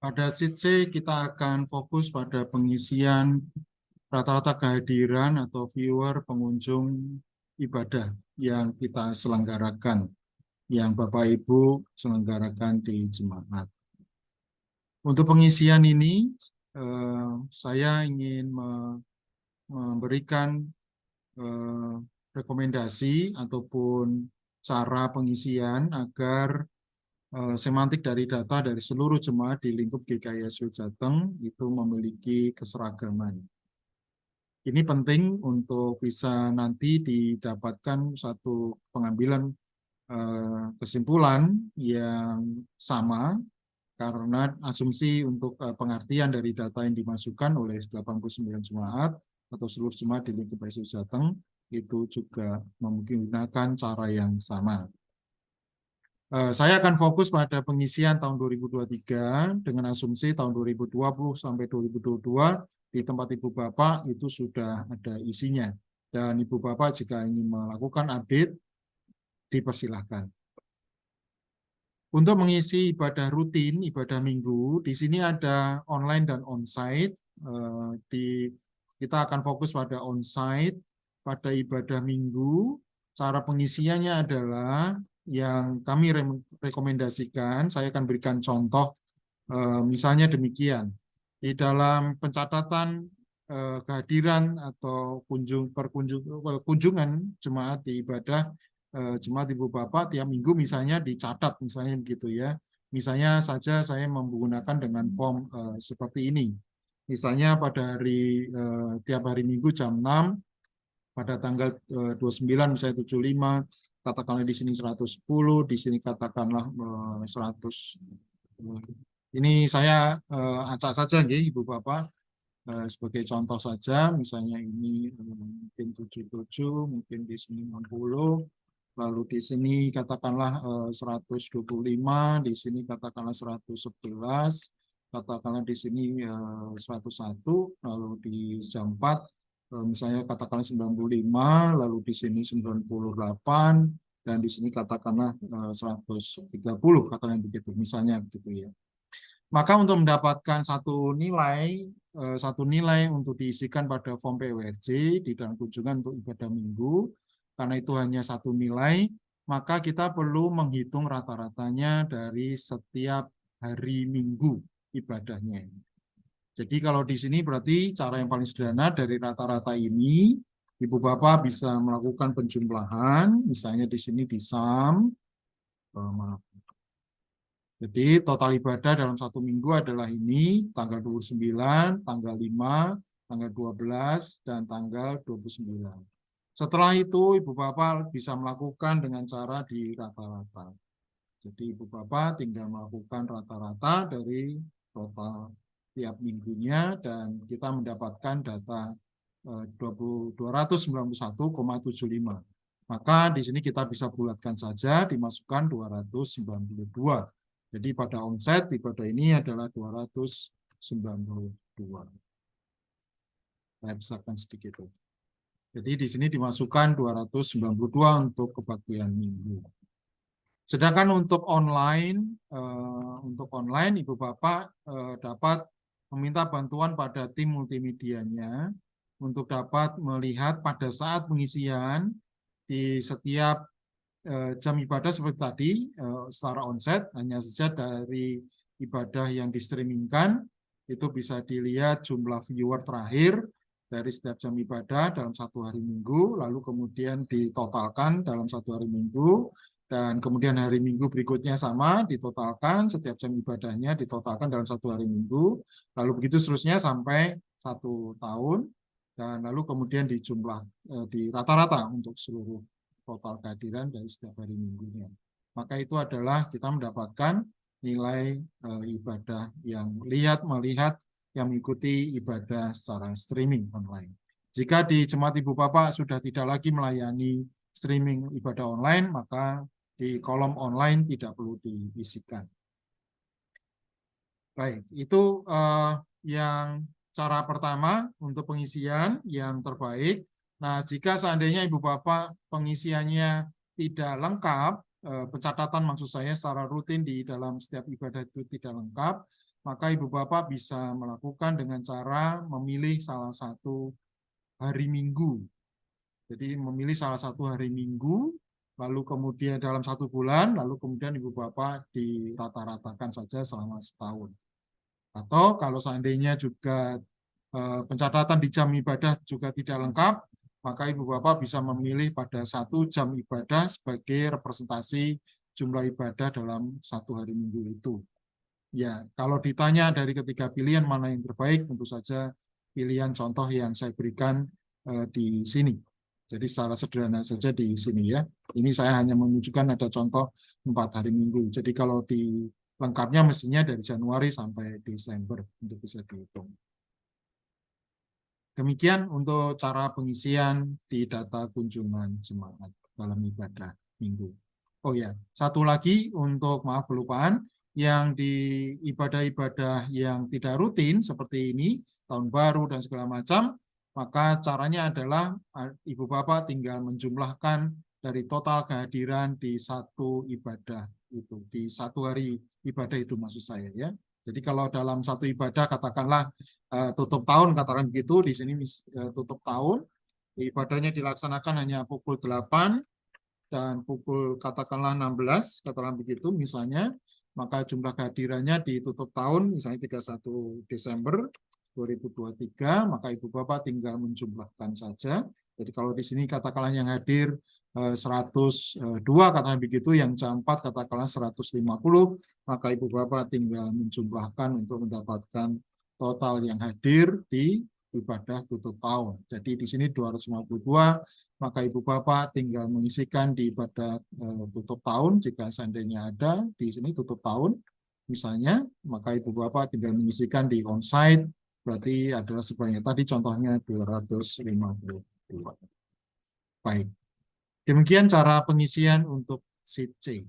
Pada sheet C kita akan fokus pada pengisian rata-rata kehadiran atau viewer pengunjung ibadah yang kita selenggarakan, yang Bapak Ibu selenggarakan di jemaat. Untuk pengisian ini, saya ingin memberikan rekomendasi ataupun cara pengisian agar semantik dari data dari seluruh jemaat di lingkup GKISW Jateng itu memiliki keseragaman. Ini penting untuk bisa nanti didapatkan satu pengambilan kesimpulan yang sama, karena asumsi untuk pengertian dari data yang dimasukkan oleh 89 jemaat atau seluruh jemaat di lingkup GKISW Jateng itu juga menggunakan cara yang sama. Saya akan fokus pada pengisian tahun 2023 dengan asumsi tahun 2020 sampai 2022 di tempat Ibu Bapak itu sudah ada isinya. Dan Ibu Bapak jika ingin melakukan update, dipersilahkan. Untuk mengisi ibadah rutin, ibadah minggu, di sini ada online dan onsite. Kita akan fokus pada onsite, pada ibadah minggu. Cara pengisiannya adalah yang kami rekomendasikan, saya akan berikan contoh, misalnya demikian. Di dalam pencatatan kehadiran atau kunjungan jemaat di ibadah, jemaat Ibu Bapak tiap minggu misalnya dicatat, misalnya begitu ya. Misalnya saja saya menggunakan dengan form seperti ini. Misalnya pada tiap hari Minggu jam 6, pada tanggal 29 misalnya 75, katakanlah di sini 110, di sini katakanlah 100. Ini saya acak saja nggih Ibu Bapak sebagai contoh saja, misalnya ini mungkin 77, mungkin di sini 60, lalu di sini katakanlah 125, di sini katakanlah 111, katakanlah di sini 101, lalu di jam 4 misalnya katakanlah 95, lalu di sini 98, dan di sini katakanlah 130, katakanlah begitu, misalnya begitu ya. Maka untuk mendapatkan satu nilai untuk diisikan pada form PWRJ di dalam kunjungan untuk ibadah minggu, karena itu hanya satu nilai, maka kita perlu menghitung rata-ratanya dari setiap hari minggu ibadahnya. Jadi kalau di sini berarti cara yang paling sederhana dari rata-rata ini, Ibu Bapak bisa melakukan penjumlahan, misalnya di sini di sum, jadi total ibadah dalam satu minggu adalah ini, tanggal 29, tanggal 5, tanggal 12, dan tanggal 29. Setelah itu Ibu Bapak bisa melakukan dengan cara di rata-rata. Jadi Ibu Bapak tinggal melakukan rata-rata dari total tiap minggunya, dan kita mendapatkan data 291,75. Maka di sini kita bisa bulatkan saja, dimasukkan 292. Jadi pada omset ibadah ini adalah 292. Saya besarkan sedikit. Jadi di sini dimasukkan 292 untuk kebaktian minggu. Sedangkan untuk online Ibu Bapak dapat meminta bantuan pada tim multimedianya untuk dapat melihat pada saat pengisian di setiap jam ibadah seperti tadi secara onset, hanya saja dari ibadah yang di-streamingkan itu bisa dilihat jumlah viewer terakhir dari setiap jam ibadah dalam satu hari minggu, lalu kemudian ditotalkan dalam satu hari minggu, dan kemudian hari minggu berikutnya sama, ditotalkan setiap jam ibadahnya, ditotalkan dalam satu hari minggu, lalu begitu seterusnya sampai 1 tahun, dan lalu kemudian dijumlah di rata-rata untuk seluruh total kehadiran dari setiap hari minggunya. Maka itu adalah kita mendapatkan nilai ibadah yang melihat yang mengikuti ibadah secara streaming online. Jika di jemaat Ibu Bapak sudah tidak lagi melayani streaming ibadah online, maka di kolom online tidak perlu diisikan. Baik, itu yang cara pertama untuk pengisian yang terbaik. Nah, jika seandainya Ibu Bapak pengisiannya tidak lengkap, pencatatan maksud saya secara rutin di dalam setiap ibadah itu tidak lengkap, maka Ibu Bapak bisa melakukan dengan cara memilih salah satu hari Minggu. Jadi memilih salah satu hari Minggu, lalu kemudian dalam 1 bulan, lalu kemudian Ibu Bapak dirata-ratakan saja selama setahun. Atau kalau seandainya juga pencatatan di jam ibadah juga tidak lengkap, maka Ibu Bapak bisa memilih pada 1 jam ibadah sebagai representasi jumlah ibadah dalam 1 hari Minggu itu. Ya, kalau ditanya dari ketiga pilihan mana yang terbaik, tentu saja pilihan contoh yang saya berikan di sini. Jadi secara sederhana saja di sini ya. Ini saya hanya menunjukkan ada contoh 4 hari Minggu. Jadi kalau di lengkapnya mestinya dari Januari sampai Desember untuk bisa dihitung. Demikian untuk cara pengisian di data kunjungan jemaat dalam ibadah minggu. Oh ya, satu lagi untuk maaf kelupaan, yang di ibadah-ibadah yang tidak rutin seperti ini, tahun baru dan segala macam, maka caranya adalah Ibu Bapak tinggal menjumlahkan dari total kehadiran di satu ibadah itu, di 1 hari ibadah itu maksud saya ya. Jadi kalau dalam satu ibadah katakanlah tutup tahun katakan begitu, di sini tutup tahun, ibadahnya dilaksanakan hanya pukul 8 dan pukul katakanlah 16, katakan begitu misalnya, maka jumlah kehadirannya di tutup tahun misalnya 31 Desember 2023, maka Ibu Bapak tinggal menjumlahkan saja. Jadi kalau di sini katakanlah yang hadir 102 katakan begitu, yang jam 4 katakanlah 150, maka Ibu Bapak tinggal menjumlahkan untuk mendapatkan total yang hadir di ibadah tutup tahun. Jadi di sini 252, maka Ibu Bapak tinggal mengisikan di ibadah tutup tahun jika seandainya ada di sini tutup tahun misalnya, maka Ibu Bapak tinggal mengisikan di onsite, berarti adalah sebanyak tadi contohnya 252. Baik. Demikian cara pengisian untuk sheet C.